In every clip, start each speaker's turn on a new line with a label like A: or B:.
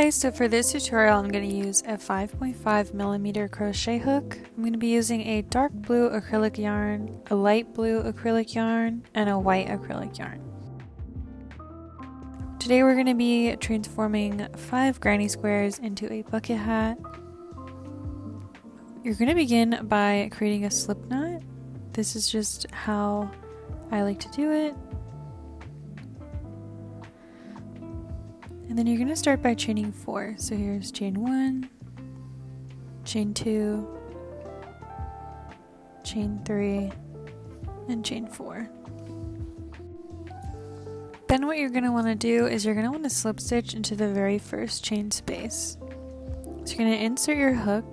A: guys, so for this tutorial I'm going to use a 5.5mm crochet hook. I'm going to be using a dark blue acrylic yarn, a light blue acrylic yarn, and a white acrylic yarn. Today we're going to be transforming 5 granny squares into a bucket hat. You're going to begin by creating a slip knot. This is just how I like to do it. And then you're going to start by chaining 4. So here's chain 1, chain 2, chain 3, and chain 4. Then what you're going to want to do is you're going to want to slip stitch into the very first chain space. So you're going to insert your hook,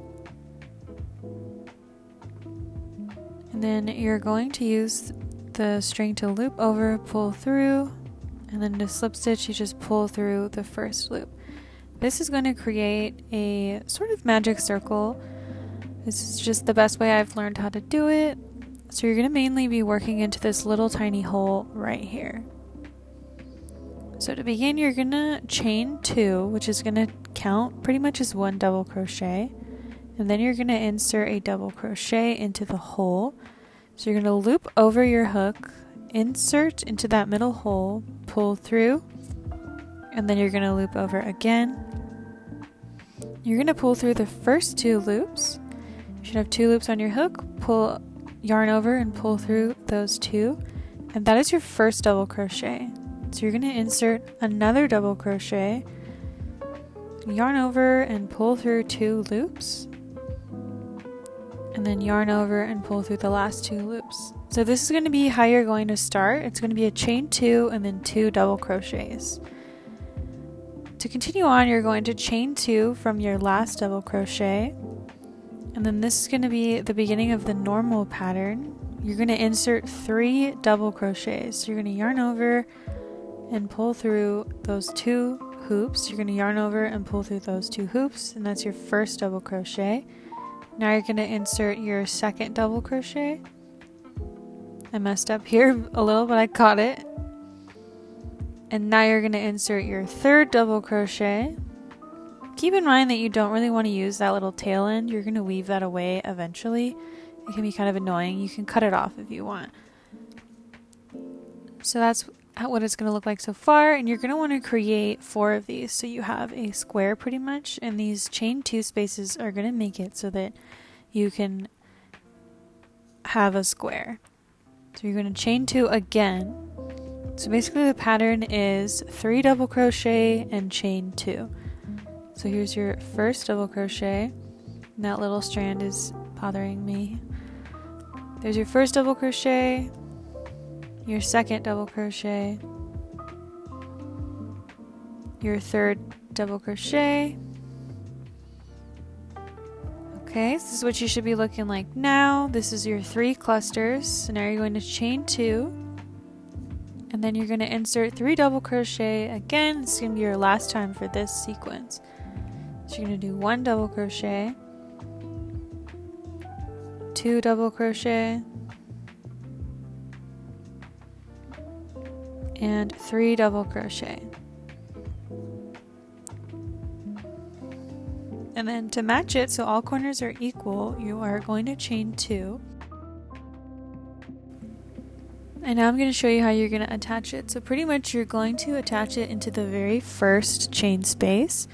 A: and then you're going to use the string to loop over, pull through, and then to slip stitch you just pull through the first loop. This is going to create a sort of magic circle. This is just the best way I've learned how to do it. So you're going to mainly be working into this little tiny hole right here. So to begin, you're going to chain 2, which is going to count pretty much as 1 double crochet, and then you're going to insert a double crochet into the hole. So you're going to loop over your hook, insert into that middle hole, pull through, and then you're going to loop over again. You're going to pull through the first 2 loops. You should have 2 loops on your hook, pull yarn over and pull through those 2, and that is your first double crochet. So you're going to insert another double crochet, yarn over and pull through 2 loops, and then yarn over and pull through the last 2 loops. So this is going to be how you're going to start. It's going to be a chain 2 and then 2 double crochets. To continue on, you're going to chain 2 from your last double crochet, and then this is going to be the beginning of the normal pattern. You're going to insert 3 double crochets. So you're going to yarn over and pull through those 2 hoops. You're going to yarn over and pull through those 2 hoops, and that's your first double crochet. Now you're going to insert your second double crochet. I messed up here a little, but I caught it. And now you're going to insert your third double crochet. Keep in mind that you don't really want to use that little tail end. You're going to weave that away eventually. It can be kind of annoying. You can cut it off if you want. So that's what it's going to look like so far, and you're going to want to create 4 of these so you have a square pretty much, and these chain 2 spaces are going to make it so that you can have a square. So you're going to chain 2 again. So basically the pattern is 3 double crochet and chain 2. So here's your first double crochet, and that little strand is bothering me. There's your first double crochet, your second double crochet, your third double crochet. Okay, this is what you should be looking like now. This is your 3 clusters. So now you're going to chain 2, and then you're going to insert 3 double crochet again. It's going to be your last time for this sequence. So you're going to do 1 double crochet, 2 double crochet, and 3 double crochet. And then to match it so all corners are equal, you are going to chain 2. And now I'm going to show you how you're going to attach it. So pretty much you're going to attach it into the very first chain space.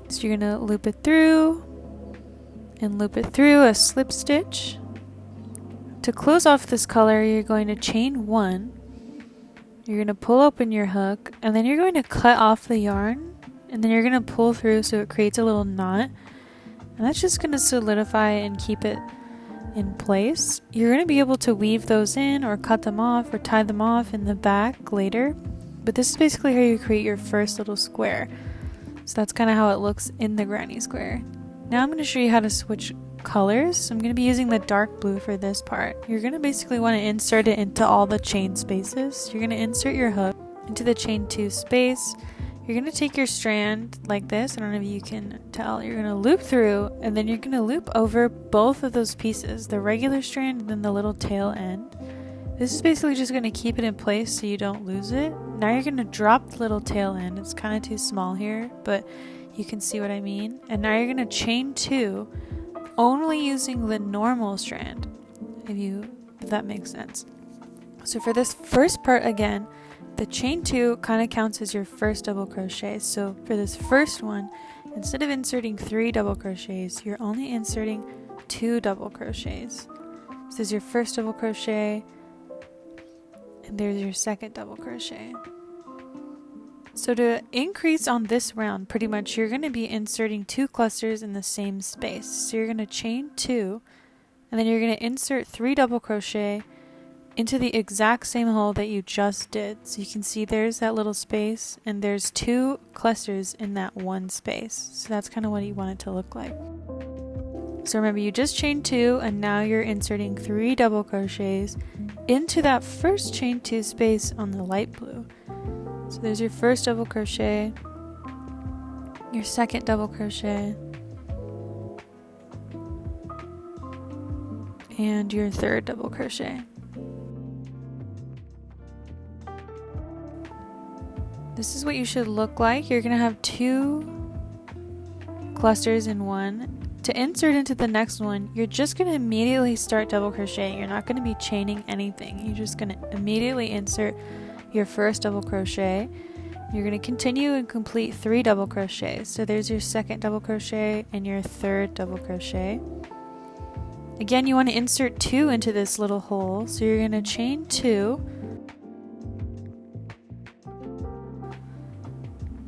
A: So you're going to loop it through and loop it through a slip stitch. To close off this color, you're going to chain 1. You're going to pull open your hook, and then you're going to cut off the yarn, and then you're going to pull through so it creates a little knot, and that's just going to solidify and keep it in place. You're going to be able to weave those in or cut them off or tie them off in the back later, but this is basically how you create your first little square. So that's kind of how it looks in the granny square. Now I'm going to show you how to switch colors. So I'm going to be using the dark blue for this part. You're going to basically want to insert it into all the chain spaces. You're going to insert your hook into the chain 2 space. You're going to take your strand like this. I don't know if you can tell. You're going to loop through, and then you're going to loop over both of those pieces, the regular strand and then the little tail end. This is basically just going to keep it in place so you don't lose it. Now you're going to drop the little tail in. It's kind of too small here, but you can see what I mean. And now you're going to chain 2, only using the normal strand, if that makes sense. So for this first part again, the chain 2 kind of counts as your first double crochet. So for this first one, instead of inserting 3 double crochets, you're only inserting 2 double crochets. So there's your first double crochet, and there's your second double crochet. So to increase on this round, pretty much you're going to be inserting 2 clusters in the same space. So you're going to chain 2, and then you're going to insert 3 double crochet into the exact same hole that you just did. So you can see there's that little space, and there's 2 clusters in that one space. So that's kind of what you want it to look like. So remember, you just chained 2, and now you're inserting 3 double crochets into that first chain 2 space on the light blue. So there's your first double crochet, your second double crochet, and your third double crochet. This is what you should look like. You're going to have 2 clusters in one. To insert into the next one, you're just going to immediately start double crocheting. You're not going to be chaining anything. You're just going to immediately insert your first double crochet. You're going to continue and complete 3 double crochets. So there's your second double crochet and your third double crochet. Again, you want to insert 2 into this little hole. So you're going to chain 2.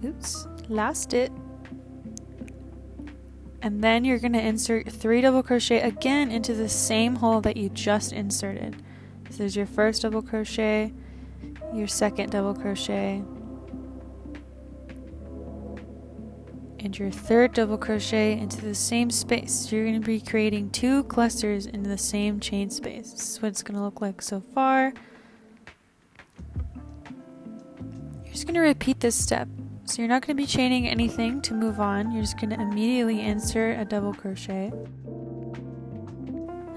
A: Oops, lost it. And then you're going to insert 3 double crochet again into the same hole that you just inserted. So there's your first double crochet, your second double crochet, and your third double crochet into the same space. So you're going to be creating 2 clusters into the same chain space. This is what it's going to look like so far. You're just going to repeat this step. So you're not going to be chaining anything to move on. You're just going to immediately insert a double crochet.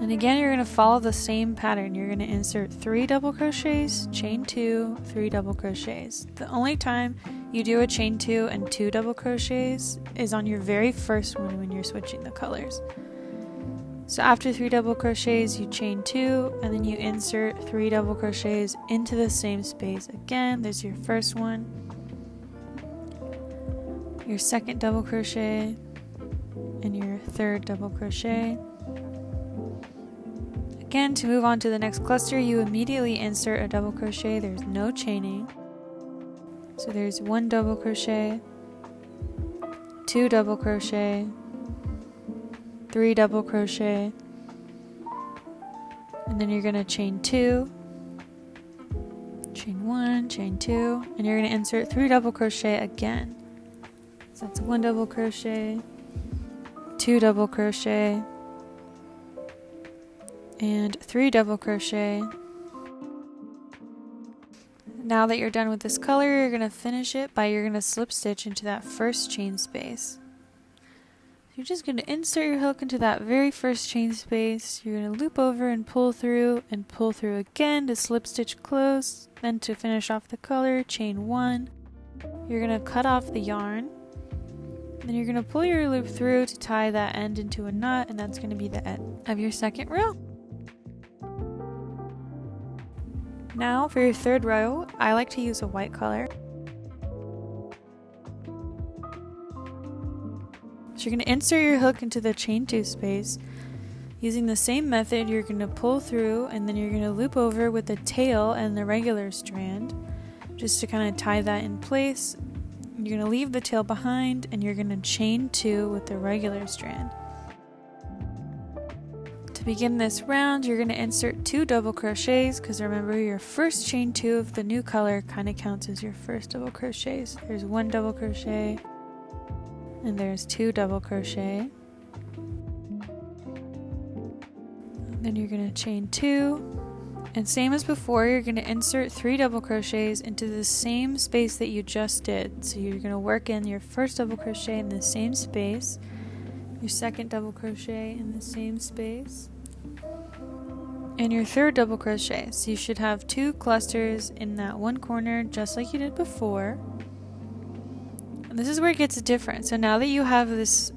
A: And again, you're going to follow the same pattern. You're going to insert 3 double crochets, chain 2, 3 double crochets. The only time you do a chain 2 and 2 double crochets is on your very first one when you're switching the colors. So after 3 double crochets, you chain 2, and then you insert 3 double crochets into the same space. Again, there's your first one, your second double crochet, and your third double crochet. Again, to move on to the next cluster, you immediately insert a double crochet. There's no chaining. So there's 1 double crochet, 2 double crochet, 3 double crochet, and then you're going to chain 2, chain 1, chain 2, and you're going to insert 3 double crochet again. So that's 1 double crochet, 2 double crochet, and 3 double crochet. Now that you're done with this color, you're going to finish it by you're going to slip stitch into that first chain space. You're just going to insert your hook into that very first chain space. You're going to loop over and pull through again to slip stitch close. Then to finish off the color, chain 1. You're going to cut off the yarn. Then you're going to pull your loop through to tie that end into a knot, and that's going to be the end of your second row. Now for your third row, I like to use a white color. So you're going to insert your hook into the chain 2 space. Using the same method, you're going to pull through, and then you're going to loop over with the tail and the regular strand just to kind of tie that in place. You're going to leave the tail behind, and you're going to chain 2 with the regular strand. To begin this round, you're going to insert 2 double crochets, because remember, your first chain 2 of the new color kind of counts as your first double crochets. There's 1 double crochet, and there's 2 double crochet. And then you're going to chain 2. And same as before, you're going to insert 3 double crochets into the same space that you just did. So you're going to work in your first double crochet in the same space, your second double crochet in the same space, and your third double crochet. So you should have 2 clusters in that one corner just like you did before. And this is where it gets different. So now that you have this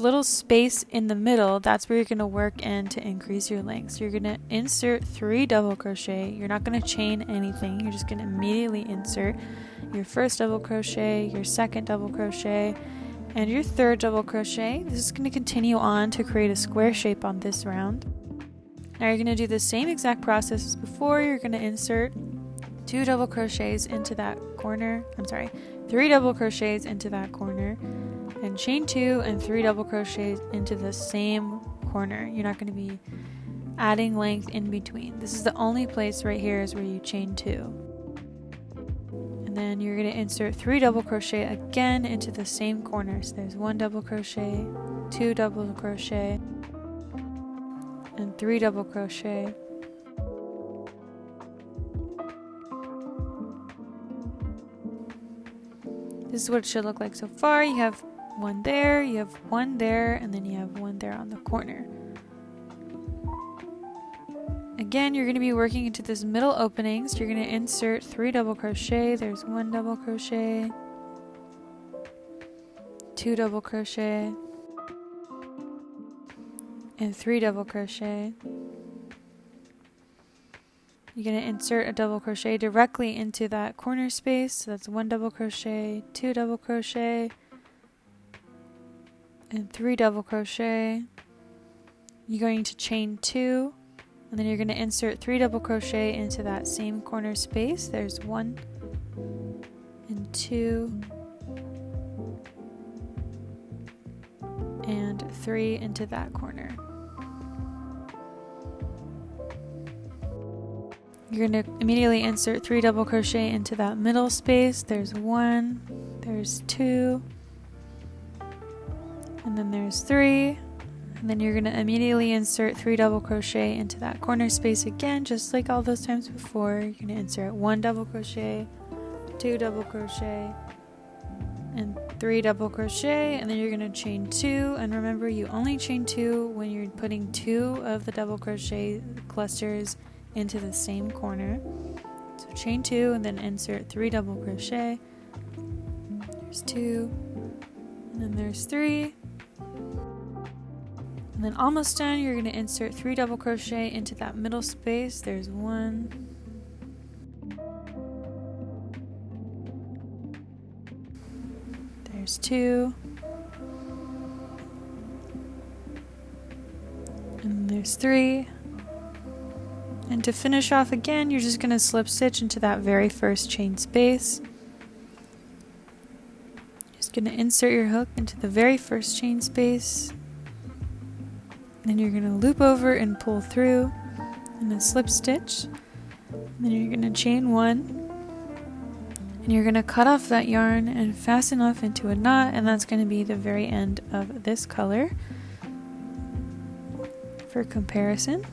A: little space in the middle, that's where you're going to work in to increase your length. So you're going to insert 3 double crochet. You're not going to chain anything. You're just going to immediately insert your first double crochet, your second double crochet, and your third double crochet. This is going to continue on to create a square shape on this round. Now you're going to do the same exact process as before. You're going to insert 2 double crochets into that corner. 3 double crochets into that corner, and chain 2 and 3 double crochets into the same corner. You're not going to be adding length in between. This is the only place right here is where you chain 2. And then you're going to insert 3 double crochet again into the same corner. So there's 1 double crochet, 2 double crochet, and 3 double crochet. This is what it should look like so far. You have 1 there, you have 1 there, and then you have 1 there on the corner. Again, you're going to be working into this middle opening, so you're going to insert 3 double crochet. There's 1 double crochet, 2 double crochet, and 3 double crochet. You're going to insert a double crochet directly into that corner space. So that's 1 double crochet, 2 double crochet, and 3 double crochet. You're going to chain 2, and then you're going to insert 3 double crochet into that same corner space. There's 1 and 2 and 3 into that corner. You're going to immediately insert 3 double crochet into that middle space. There's 1, there's 2, and then there's 3. And then you're going to immediately insert 3 double crochet into that corner space again, just like all those times before. You're going to insert 1 double crochet, 2 double crochet, and 3 double crochet, and then you're going to chain 2. And remember, you only chain 2 when you're putting 2 of the double crochet clusters into the same corner. So chain 2 and then insert 3 double crochet. There's 2, and then there's 3. And then almost done, you're going to insert 3 double crochet into that middle space. There's 1, there's 2, and there's 3. And to finish off again, you're just going to slip stitch into that very first chain space. Just going to insert your hook into the very first chain space. Then you're going to loop over and pull through, and then slip stitch. And then you're going to chain 1, and you're going to cut off that yarn and fasten off into a knot, and that's going to be the very end of this color for comparison.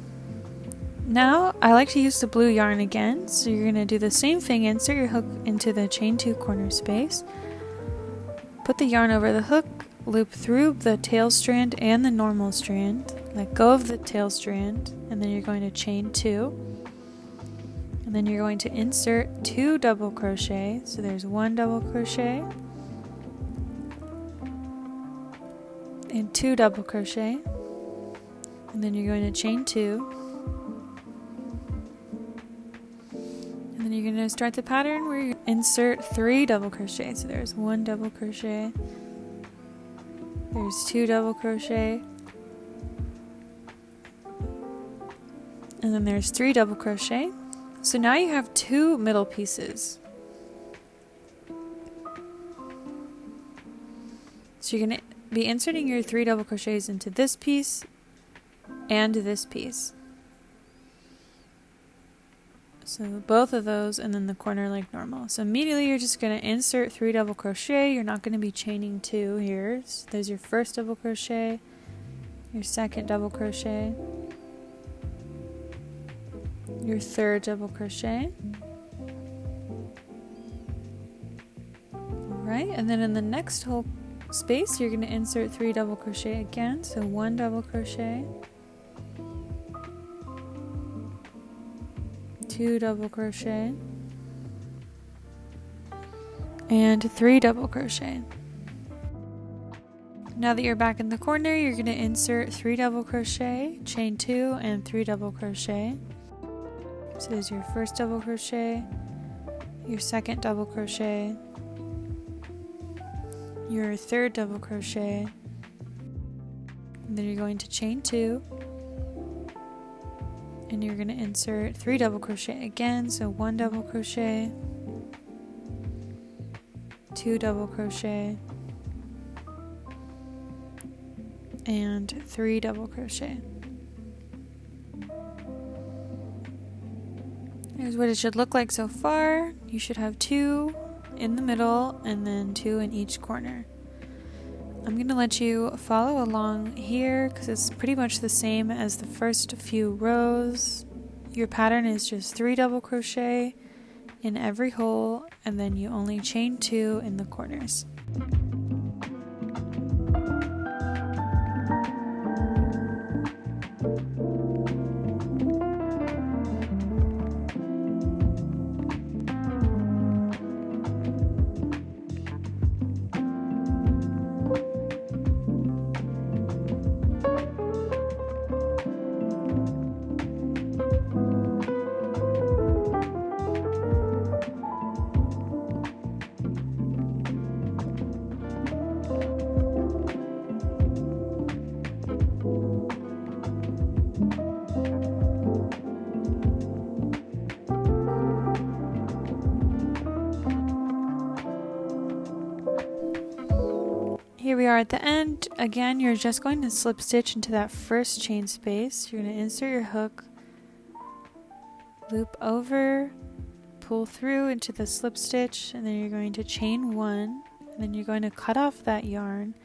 A: Now, I like to use the blue yarn again, so you're going to do the same thing. Insert your hook into the chain 2 corner space, put the yarn over the hook, loop through the tail strand and the normal strand, let go of the tail strand, and then you're going to chain 2, and then you're going to insert 2 double crochet. So there's 1 double crochet and 2 double crochet, and then you're going to chain 2. And then you're going to start the pattern where you insert 3 double crochet. So there's 1 double crochet, there's 2 double crochet, and then there's 3 double crochet. So now you have 2 middle pieces. So you're going to be inserting your 3 double crochets into this piece and this piece. So both of those, and then the corner like normal. So immediately you're just going to insert 3 double crochet. You're not going to be chaining 2 here. So there's your first double crochet, your second double crochet, your third double crochet. Alright, and then in the next whole space you're going to insert 3 double crochet again. So 1 double crochet, 2 double crochet, and 3 double crochet. Now that you're back in the corner, you're going to insert 3 double crochet, chain 2, and 3 double crochet. So there's your first double crochet, your second double crochet, your third double crochet, and then you're going to chain 2, and you're going to insert 3 double crochet again, so 1 double crochet, 2 double crochet, and 3 double crochet. Here's what it should look like so far. You should have 2 in the middle and then 2 in each corner. I'm going to let you follow along here because it's pretty much the same as the first few rows. Your pattern is just 3 double crochet in every hole, and then you only chain 2 in the corners. Here we are at the end. Again, you're just going to slip stitch into that first chain space. You're going to insert your hook, loop over, pull through into the slip stitch, and then you're going to chain 1, and then you're going to cut off that yarn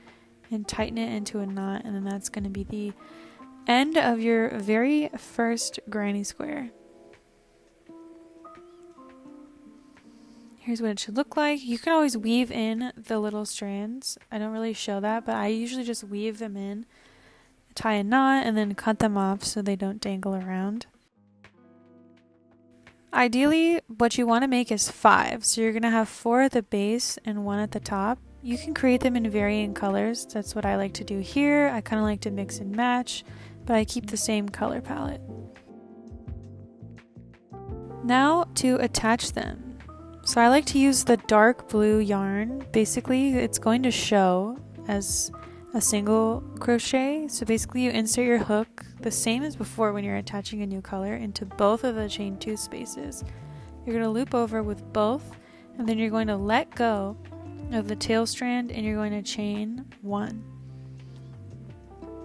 A: and tighten it into a knot, and then that's going to be the end of your very first granny square. Here's what it should look like. You can always weave in the little strands. I don't really show that, but I usually just weave them in, tie a knot, and then cut them off so they don't dangle around. Ideally, what you want to make is 5. So you're going to have 4 at the base and 1 at the top. You can create them in varying colors. That's what I like to do here. I kind of like to mix and match, but I keep the same color palette. Now to attach them. So I like to use the dark blue yarn. Basically, it's going to show as a single crochet. So basically you insert your hook the same as before when you're attaching a new color into both of the chain 2 spaces. You're going to loop over with both, and then you're going to let go of the tail strand and you're going to chain 1.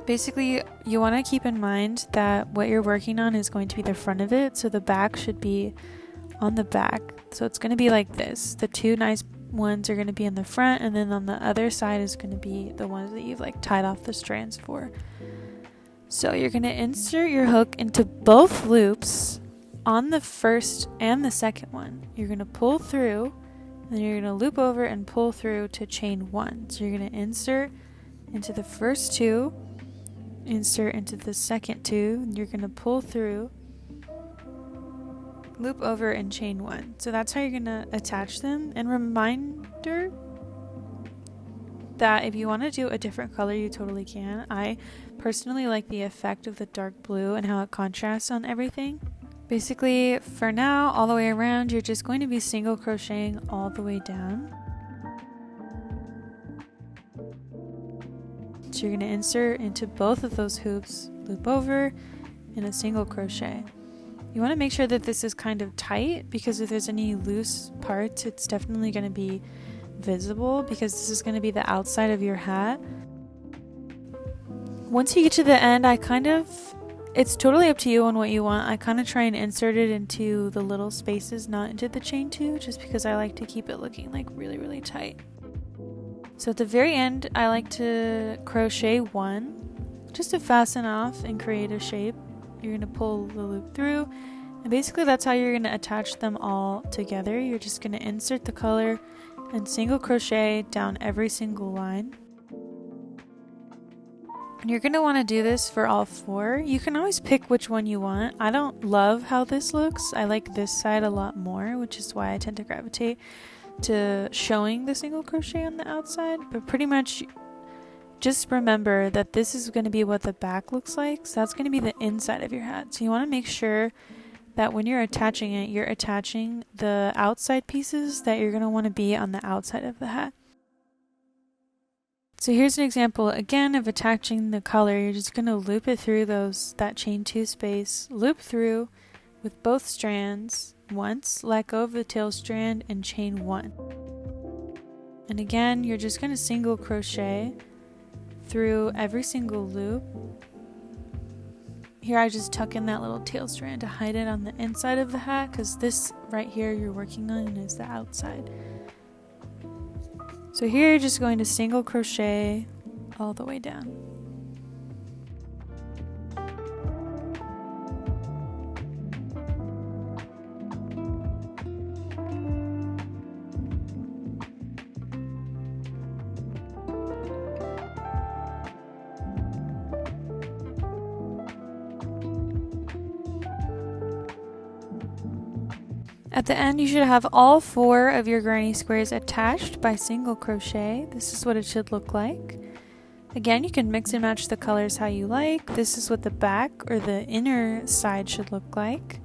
A: Basically, you want to keep in mind that what you're working on is going to be the front of it, so the back should be on the back. So it's going to be like this. The 2 nice ones are going to be in the front, and then on the other side is going to be the ones that you've like tied off the strands for. So you're going to insert your hook into both loops on the first and the second one. You're going to pull through, and then you're going to loop over and pull through to chain 1. So you're going to insert into the first 2, insert into the second 2, and you're going to pull through, loop over, and chain 1. So that's how you're going to attach them. And reminder that if you want to do a different color, you totally can. I personally like the effect of the dark blue and how it contrasts on everything. Basically, for now, all the way around, you're just going to be single crocheting all the way down. So you're going to insert into both of those hoops, loop over, and a single crochet. You want to make sure that this is kind of tight, because if there's any loose parts, it's definitely going to be visible, because this is going to be the outside of your hat. Once you get to the end, it's totally up to you on what you want. I kind of try and insert it into the little spaces, not into the chain 2, just because I like to keep it looking like really, really tight. So at the very end, I like to crochet 1 just to fasten off and create a shape. You're going to pull the loop through, and basically that's how you're going to attach them all together. You're just going to insert the color and single crochet down every single line. And you're going to want to do this for all 4. You can always pick which one you want. I don't love how this looks. I like this side a lot more, which is why I tend to gravitate to showing the single crochet on the outside. But pretty much just remember that this is going to be what the back looks like. So that's going to be the inside of your hat. So you want to make sure that when you're attaching it, you're attaching the outside pieces that you're going to want to be on the outside of the hat. So here's an example again of attaching the color. You're just going to loop it through that chain 2 space, loop through with both strands once, let go of the tail strand and chain 1. And again, you're just going to single crochet through every single loop. Here I just tuck in that little tail strand to hide it on the inside of the hat, because this right here you're working on is the outside. So here you're just going to single crochet all the way down. At the end, you should have all 4 of your granny squares attached by single crochet. This is what it should look like. Again, you can mix and match the colors how you like. This is what the back or the inner side should look like.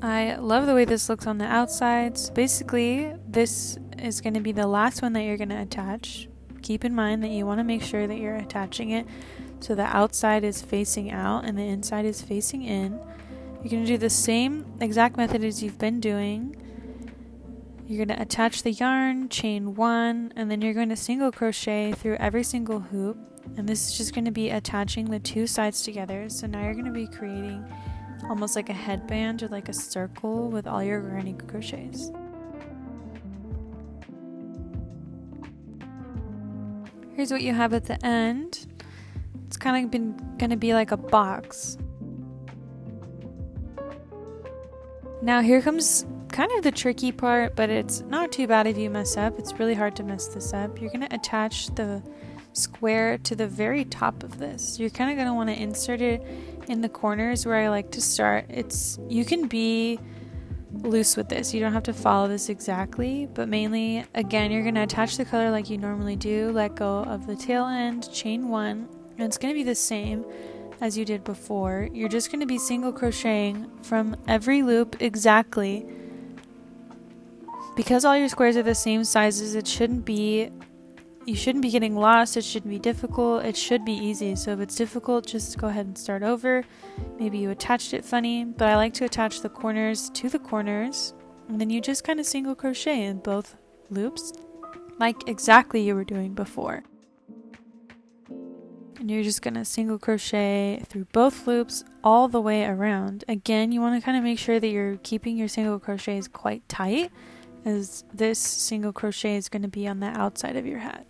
A: I love the way this looks on the outsides. Basically, this is going to be the last one that you're going to attach. Keep in mind that you want to make sure that you're attaching it so the outside is facing out and the inside is facing in. You're going to do the same exact method as you've been doing. You're going to attach the yarn, chain 1, and then you're going to single crochet through every single hoop. And this is just going to be attaching the 2 sides together. So now you're going to be creating almost like a headband or like a circle with all your granny crochets. Here's what you have at the end. It's kind of going to be like a box. Now here comes kind of the tricky part, but it's not too bad if you mess up. It's really hard to mess this up. You're going to attach the square to the very top of this. You're kind of going to want to insert it in the corners where I like to start. You can be loose with this. You don't have to follow this exactly, but mainly, again, you're going to attach the color like you normally do, let go of the tail end, chain 1, and it's going to be the same as you did before. You're just going to be single crocheting from every loop exactly. Because all your squares are the same sizes, you shouldn't be getting lost. It shouldn't be difficult. It should be easy. So if it's difficult, just go ahead and start over. Maybe you attached it funny, but I like to attach the corners to the corners, and then you just kind of single crochet in both loops like exactly you were doing before. And you're just going to single crochet through both loops all the way around. Again, you want to kind of make sure that you're keeping your single crochets quite tight, as this single crochet is going to be on the outside of your hat.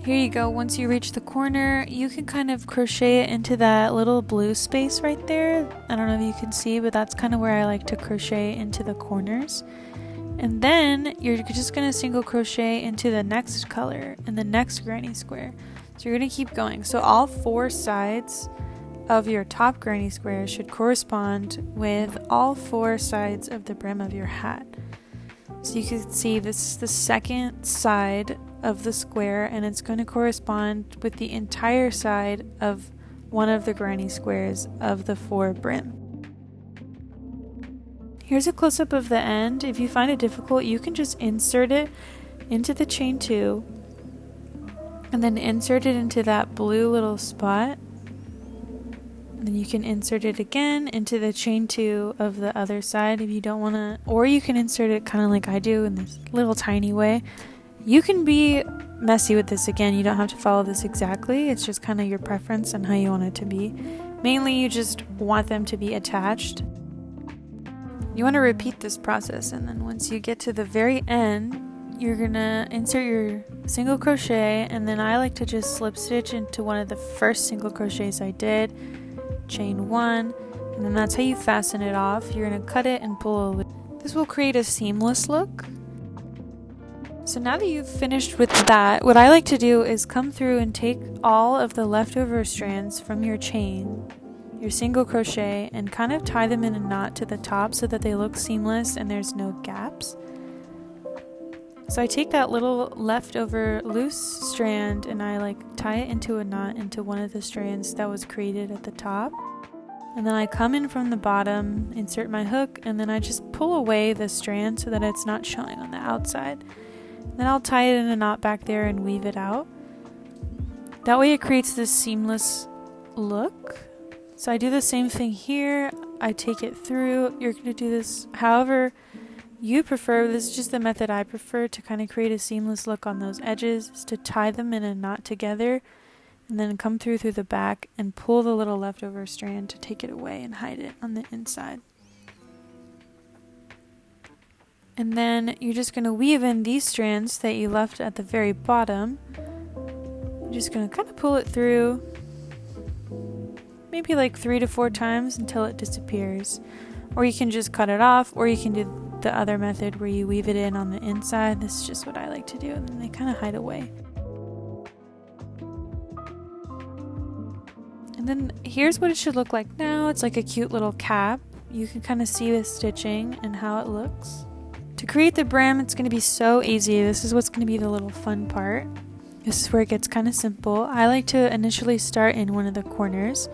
A: Here you go. Once you reach the corner, you can kind of crochet it into that little blue space right there. I don't know if you can see, but that's kind of where I like to crochet into the corners. And then you're just going to single crochet into the next color and the next granny square. So you're going to keep going. So all 4 sides of your top granny square should correspond with all 4 sides of the brim of your hat. So you can see this is the second side of the square, and it's going to correspond with the entire side of one of the granny squares of the 4 brim. Here's a close-up of the end. If you find it difficult, you can just insert it into the chain 2 and then insert it into that blue little spot. And then you can insert it again into the chain 2 of the other side if you don't want to, or you can insert it kind of like I do in this little tiny way You can be messy with this. Again, you don't have to follow this exactly. It's just kind of your preference and how you want it to be. Mainly you just want them to be attached. You want to repeat this process, and then once you get to the very end, you're gonna insert your single crochet, and then I like to just slip stitch into one of the first single crochets I did, chain 1, and then that's how you fasten it off. You're gonna cut it and pull a loop. This will create a seamless look. So now that you've finished with that, what I like to do is come through and take all of the leftover strands from your chain, your single crochet, and kind of tie them in a knot to the top so that they look seamless and there's no gaps. So I take that little leftover loose strand and I like tie it into a knot into one of the strands that was created at the top. And then I come in from the bottom, insert my hook, and then I just pull away the strand so that it's not showing on the outside. Then I'll tie it in a knot back there and weave it out. That way it creates this seamless look. So I do the same thing here. I take it through. You're going to do this however you prefer. This is just the method I prefer to kind of create a seamless look on those edges, is to tie them in a knot together and then come through the back and pull the little leftover strand to take it away and hide it on the inside. And then you're just going to weave in these strands that you left at the very bottom. You're just going to kind of pull it through, maybe like 3 to 4 times until it disappears. Or you can just cut it off, or you can do the other method where you weave it in on the inside. This is just what I like to do, and then they kind of hide away. And then here's what it should look like now. It's like a cute little cap. You can kind of see the stitching and how it looks. To create the brim, it's going to be so easy. This is what's going to be the little fun part. This is where it gets kind of simple. I like to initially start in one of the corners.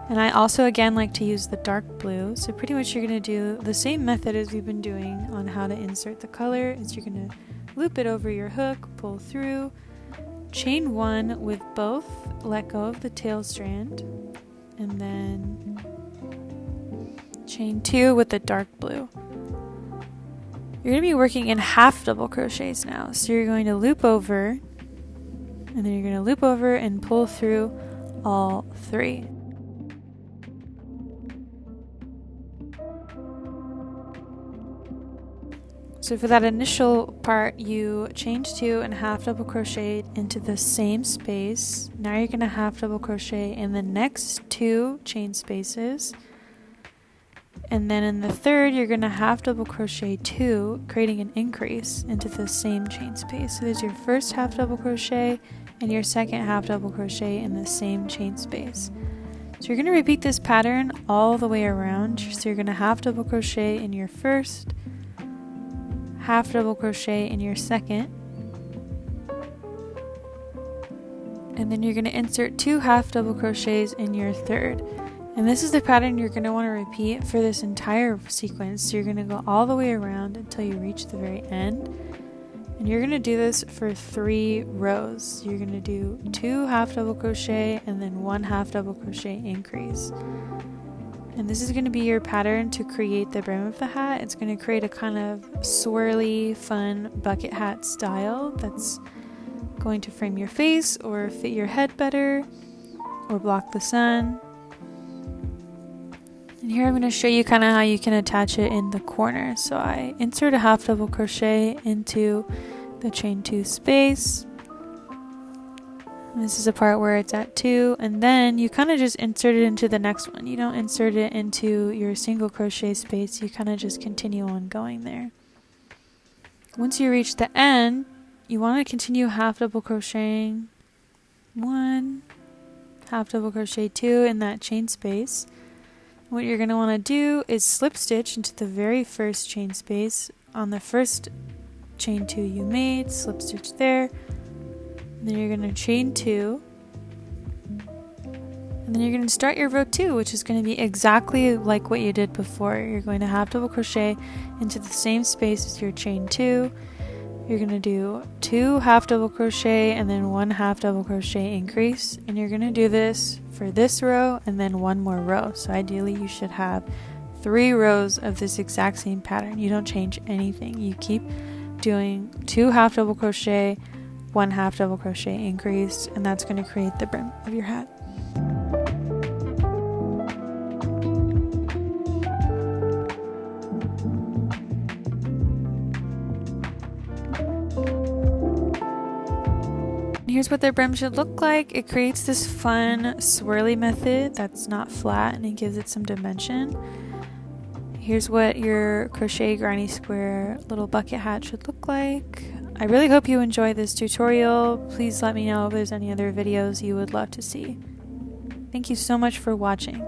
A: And I also again like to use the dark blue. So pretty much you're going to do the same method as we've been doing on how to insert the color. Is you're going to loop it over your hook, pull through, chain 1 with both, let go of the tail strand, and then chain 2 with the dark blue. You're going to be working in half double crochets now. So you're going to loop over, and then you're going to loop over and pull through all 3. So for that initial part, you chained 2 and half double crocheted into the same space. Now you're going to half double crochet in the next 2 chain spaces. And then in the third, you're going to half double crochet 2, creating an increase into the same chain space. So there's your first half double crochet and your second half double crochet in the same chain space. So you're going to repeat this pattern all the way around. So you're going to half double crochet in your first, half double crochet in your second, and then you're going to insert 2 half double crochets in your third. And this is the pattern you're going to want to repeat for this entire sequence. So you're going to go all the way around until you reach the very end. And you're going to do this for 3 rows. You're going to do 2 half double crochet and then 1 half double crochet increase. And this is going to be your pattern to create the brim of the hat. It's going to create a kind of swirly, fun bucket hat style that's going to frame your face or fit your head better or block the sun. And here I'm going to show you kind of how you can attach it in the corner. So I insert a half double crochet into the chain 2 space. And this is a part where it's at 2, and then you kind of just insert it into the next one. You don't insert it into your single crochet space, you kind of just continue on going there. Once you reach the end, you want to continue half double crocheting 1, half double crochet 2 in that chain space. What you're going to want to do is slip stitch into the very first chain space on the first chain 2 you made, slip stitch there, and then you're going to chain 2, and then you're going to start your row 2, which is going to be exactly like what you did before. You're going to half double crochet into the same space as your chain 2. You're going to do 2 half double crochet and then 1 half double crochet increase, and you're going to do this for this row and then 1 more row. So ideally you should have 3 rows of this exact same pattern. You don't change anything. You keep doing 2 half double crochet, 1 half double crochet increase, and that's going to create the brim of your hat. Here's what their brim should look like. It creates this fun swirly method that's not flat, and it gives it some dimension. Here's what your crochet granny square little bucket hat should look like. I really hope you enjoyed this tutorial. Please let me know if there's any other videos you would love to see. Thank you so much for watching.